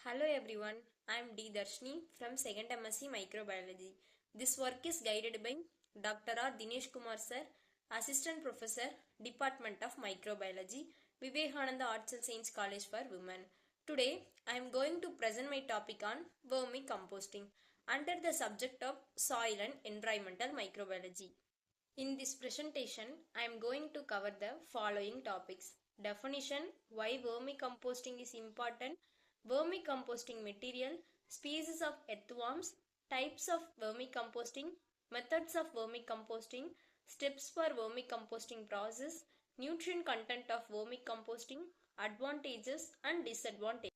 Hello everyone, I am D. Darshni from 2nd MSc Microbiology. This work is guided by Dr. R. Dinesh Kumar Sir, Assistant Professor, Department of Microbiology, Vivekananda Arts and Science College for Women. Today, I am going to present my topic on vermicomposting under the subject of soil and environmental microbiology. In this presentation, I am going to cover the following topics. Definition, why vermicomposting is important, vermicomposting material, species of earthworms, types of vermicomposting, methods of vermicomposting, steps for vermicomposting process, nutrient content of vermicomposting, advantages and disadvantages.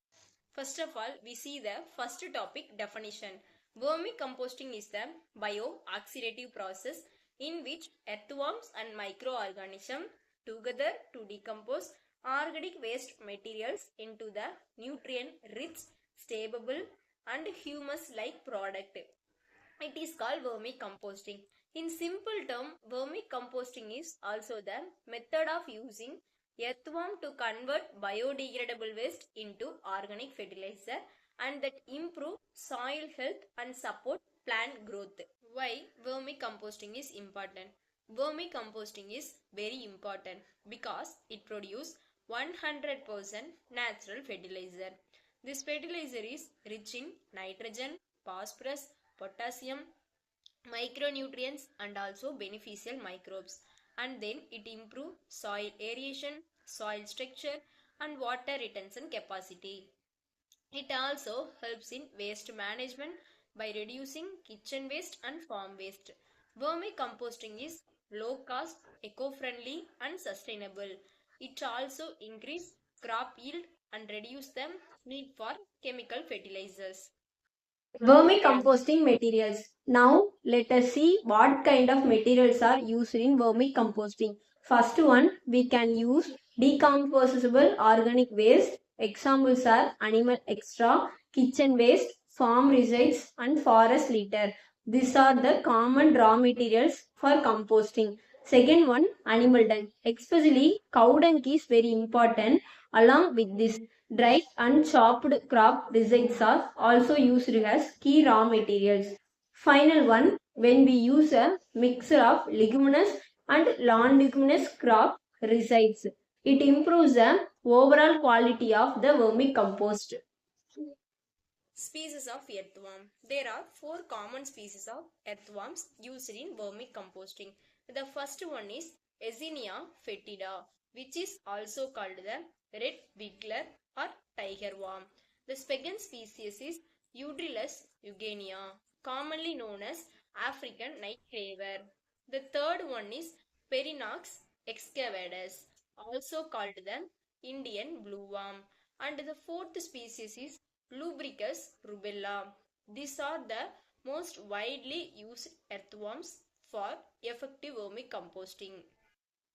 First of all, we see the first topic, definition. Vermicomposting is the bio-oxidative process in which earthworms and microorganisms together to decompose organic waste materials into the nutrient-rich, stable and humus-like product. It is called vermicomposting. In simple term, vermicomposting is also the method of using earthworm to convert biodegradable waste into organic fertilizer and that improve soil health and support plant growth. Why vermicomposting is important? Vermicomposting is very important because it produces 100% natural fertilizer. This fertilizer is rich in nitrogen, phosphorus, potassium, micronutrients and also beneficial microbes, and then it improves soil aeration, soil structure and water retention capacity. It also helps in waste management by reducing kitchen waste and farm waste. Vermicomposting is low cost, eco-friendly and sustainable. It also increases crop yield and reduce the need for chemical fertilizers. Vermicomposting materials. Now let us see what kind of materials are used in vermicomposting. First one, we can use decomposable organic waste. Examples are animal extra, kitchen waste, farm residues and forest litter. These are the common raw materials for composting. Second one, animal dung. Especially cow dung is very important. Along with this, dried and chopped crop residues are also used as key raw materials. Final one, when we use a mixture of leguminous and non-leguminous crop residues, it improves the overall quality of the vermicompost. Species of earthworm. There are 4 common species of earthworms used in vermicomposting. The first one is Ezinia fetida, which is also called the red wiggler or tiger worm. The second species is Eudrilus eugenia, commonly known as African night craver. The third one is Perinox excavatus, also called the Indian blue worm. And the fourth species is Lubricus rubella. These are the most widely used earthworms for effective vermicomposting.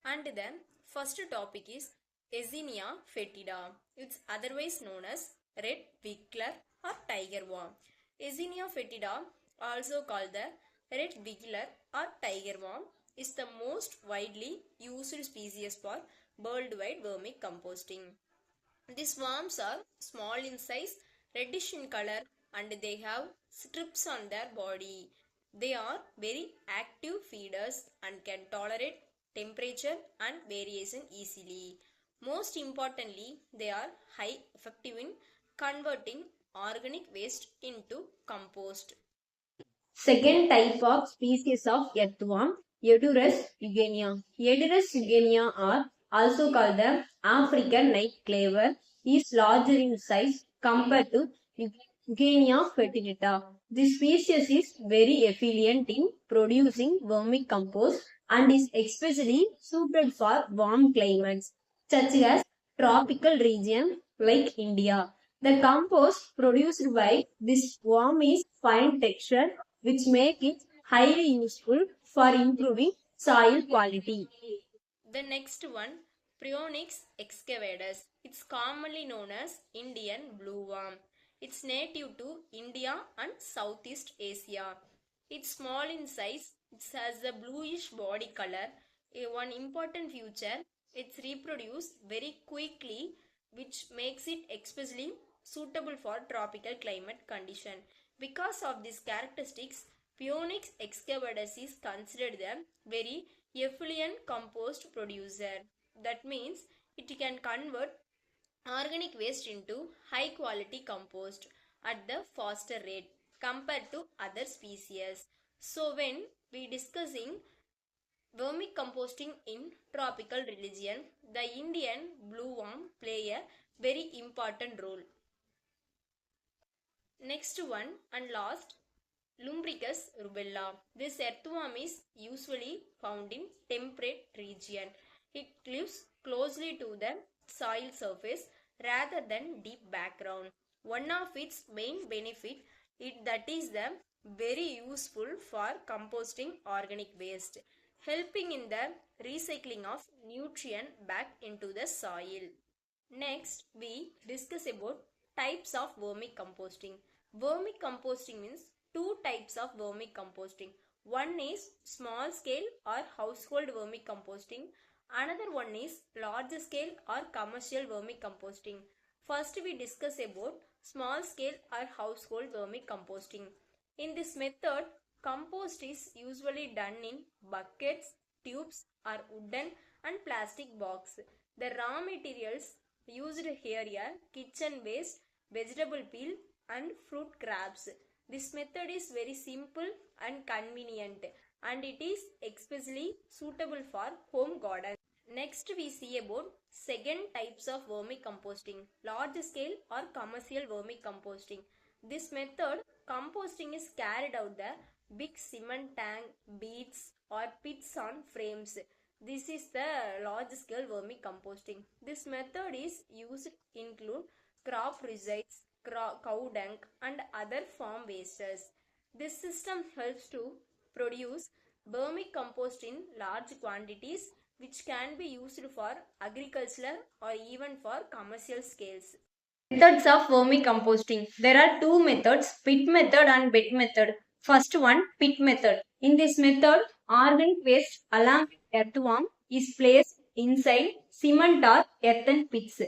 And the first topic is Ezinia fetida. It's otherwise known as red wiggler or tiger worm. Ezinia fetida, also called the red wiggler or tiger worm, is the most widely used species for worldwide vermicomposting. These worms are small in size, reddish in color and they have strips on their body. They are very active feeders and can tolerate temperature and variation easily. Most importantly, they are high effective in converting organic waste into compost. Second type of species of earthworm, Eudurus eugenia. Eudurus eugenia, or also called the African night clover, is larger in size compared to Eugenia fertilita. This species is very efficient in producing vermicompost and is especially suited for warm climates such as tropical region like India. The compost produced by this worm is fine texture which make it highly useful for improving soil quality. The next one, Prionyx excavatus. It's commonly known as Indian blue worm. It's native to India and Southeast Asia. It's small in size. It has a bluish body color. One important feature, it's reproduce very quickly, which makes it especially suitable for tropical climate condition. Because of these characteristics, Phoenix excavatus is considered the very effluent compost producer. That means it can convert organic waste into high quality compost at the faster rate compared to other species. So when we discussing vermicomposting in tropical region, the Indian blue worm play a very important role. Next one and last, Lumbricus rubella. This earthworm is usually found in temperate region. It lives closely to the soil surface rather than deep background. One of its main benefit is that is the very useful for composting organic waste, helping in the recycling of nutrient back into the soil. Next, we discuss about types of vermicomposting. Vermicomposting means two types of vermicomposting. One is small scale or household vermicomposting. Another one is large scale or commercial vermicomposting. First, we discuss about small scale or household vermicomposting. In this method, compost is usually done in buckets, tubes, or wooden and plastic box. The raw materials used here are kitchen waste, vegetable peel, and fruit scraps. This method is very simple and convenient, and it is especially suitable for home gardens. Next, we see about second types of vermicomposting, large scale or commercial vermicomposting. This method, composting is carried out the big cement tank, beads or pits on frames. This is the large scale vermicomposting. This method is used include crop residues, cow dung and other farm wastes. This system helps to produce vermicompost in large quantities which can be used for agricultural or even for commercial scales. Methods of vermicomposting. There are two methods, pit method and bed method. First one, pit method. In this method, organic waste along with earthworm is placed inside cement or earthen pits.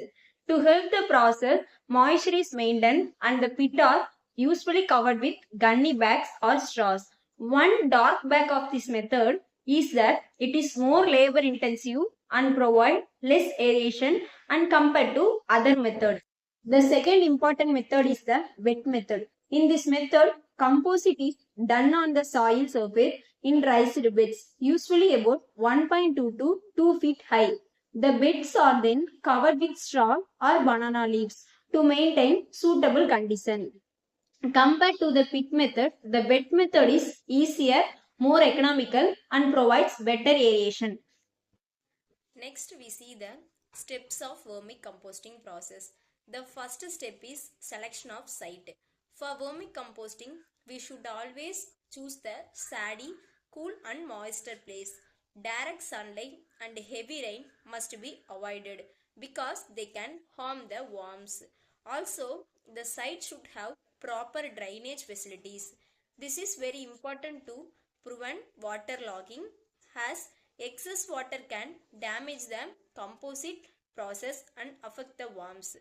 To help the process, moisture is maintained and the pit are usually covered with gunny bags or straws. One drawback of this method is that it is more labor intensive and provide less aeration and compared to other methods. The second important method is the wet method. In this method, composite is done on the soil surface in raised beds, usually about 1.2 to 2 feet high. The beds are then covered with straw or banana leaves to maintain suitable condition. Compared to the pit method, the wet method is easier, more economical and provides better aeration. Next, we see the steps of vermicomposting process. The first step is selection of site. For vermicomposting, we should always choose the shady, cool and moister place. Direct sunlight and heavy rain must be avoided because they can harm the worms. Also, the site should have proper drainage facilities. This is very important to prevent waterlogging as excess water can damage the composite process and affect the worms.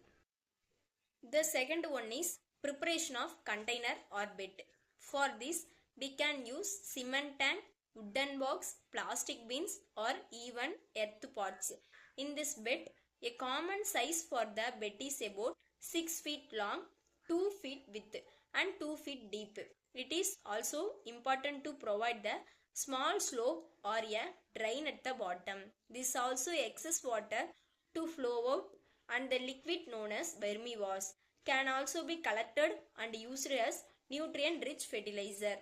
The second one is preparation of container or bed. For this, we can use cement tank, wooden box, plastic bins or even earth pots. In this bed, a common size for the bed is about 6 feet long, 2 feet width and 2 feet deep. It is also important to provide the small slope or a drain at the bottom. This also excess water to flow out and the liquid known as vermiwash can also be collected and used as nutrient rich fertilizer.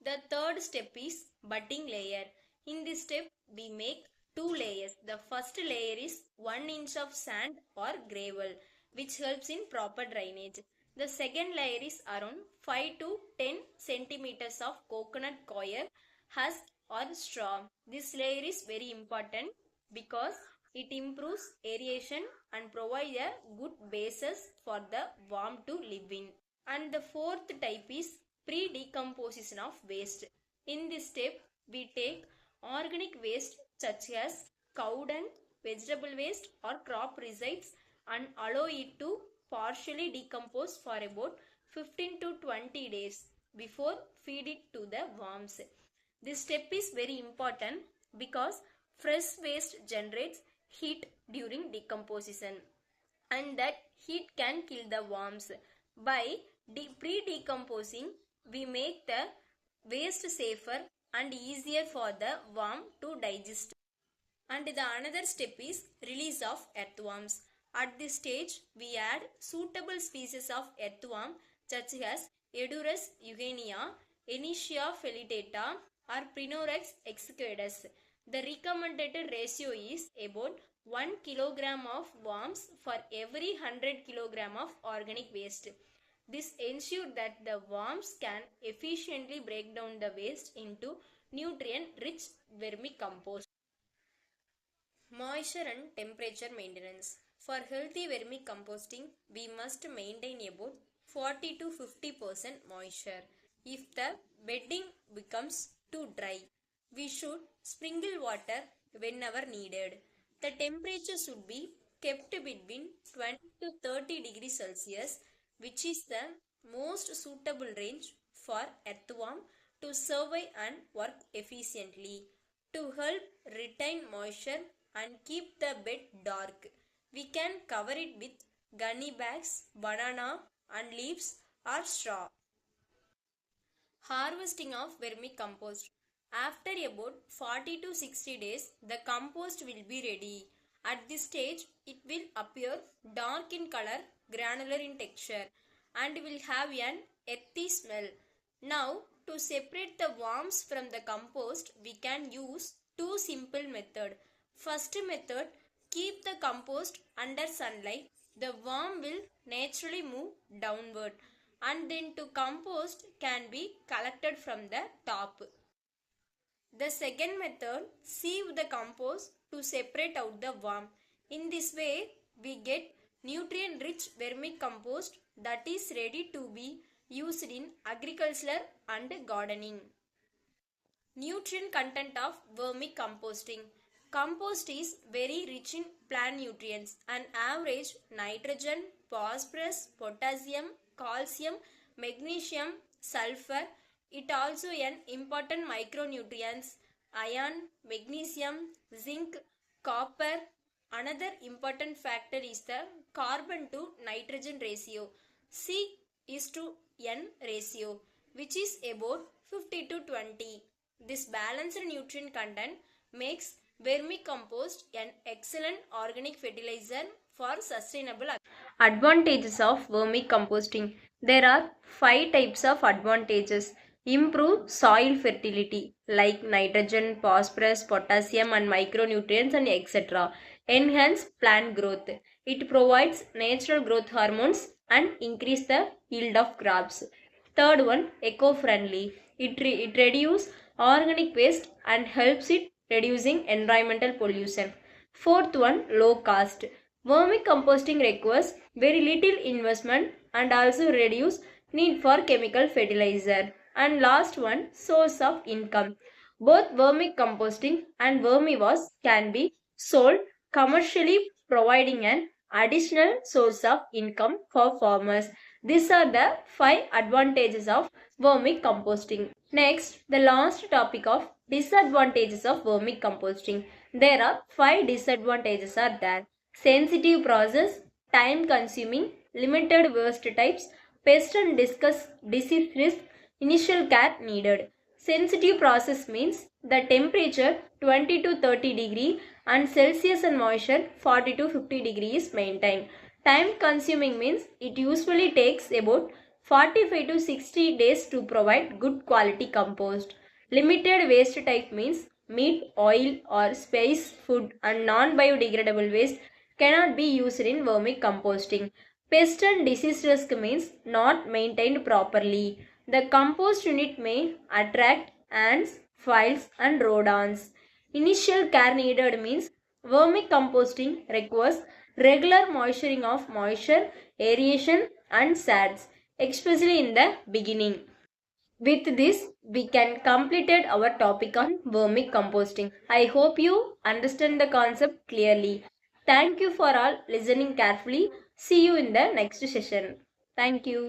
The third step is budding layer. In this step we make two layers. The first layer is 1 inch of sand or gravel which helps in proper drainage. The second layer is around 5 to 10 centimeters of coconut coir, husk or straw. This layer is very important because it improves aeration and provides a good basis for the worm to live in. And the fourth type is pre-decomposition of waste. In this step, we take organic waste such as cow dung, vegetable waste or crop residues and allow it to partially decompose for about 15 to 20 days before feed it to the worms. This step is very important because fresh waste generates heat during decomposition and that heat can kill the worms. By pre-decomposing, we make the waste safer and easier for the worm to digest. And the another step is release of earthworms. At this stage, we add suitable species of earthworm such as Edurus eugenia, Enicia felitata or Prinorex exequatus. The recommended ratio is about 1 kilogram of worms for every 100 kilogram of organic waste. This ensures that the worms can efficiently break down the waste into nutrient-rich vermicompost. Moisture and temperature maintenance. For healthy vermicomposting, we must maintain about 40 to 50% moisture. If the bedding becomes too dry, we should sprinkle water whenever needed. The temperature should be kept between 20 to 30 degrees Celsius, which is the most suitable range for earthworm to survive and work efficiently. To help retain moisture and keep the bed dark, we can cover it with gunny bags, banana and leaves or straw. Harvesting of vermicompost. After about 40 to 60 days, the compost will be ready. At this stage, it will appear dark in color, granular in texture, and will have an earthy smell. Now, to separate the worms from the compost, we can use two simple methods. First method, keep the compost under sunlight. The worm will naturally move downward and then to compost can be collected from the top. The second method, sieve the compost to separate out the worm. In this way, we get nutrient-rich vermicompost that is ready to be used in agriculture and gardening. Nutrient content of vermicomposting. Compost is very rich in plant nutrients and average nitrogen, phosphorus, potassium, calcium, magnesium, sulfur. It also an important micronutrients iron, magnesium, zinc, copper. Another important factor is the carbon to nitrogen ratio, C is to N ratio, which is about 50 to 20. This balanced nutrient content makes vermicompost an excellent organic fertilizer for sustainable advantages of vermicomposting. There are 5 types of advantages. Improve soil fertility like nitrogen, phosphorus, potassium and micronutrients and etc. Enhance plant growth. It provides natural growth hormones and increase the yield of crops. Third one, eco-friendly. It reduces organic waste and helps it reducing environmental pollution. Fourth one, low cost. Vermicomposting requires very little investment and also reduce need for chemical fertilizer. And last one, source of income. Both vermicomposting and vermiwash can be sold commercially, providing an additional source of income for farmers. These are the 5 advantages of vermicomposting. Next, the last topic of disadvantages of vermicomposting. There are 5 disadvantages are there. Sensitive process, time consuming, limited waste types, pest and disease risk, initial care needed. Sensitive process means the temperature 20 to 30 degree and Celsius and moisture 40 to 50 degrees is maintained. Time consuming means it usually takes about 45 to 60 days to provide good quality compost. Limited waste type means meat, oil or space food and non-biodegradable waste cannot be used in vermicomposting. Pest and disease risk means not maintained properly. The compost unit may attract ants, flies and rodents. Initial care needed means vermicomposting requires regular moisturizing of moisture, aeration and sads, especially in the beginning. With this, we can completed our topic on vermicomposting. I hope you understand the concept clearly. Thank you for all listening carefully. See you in the next session. Thank you.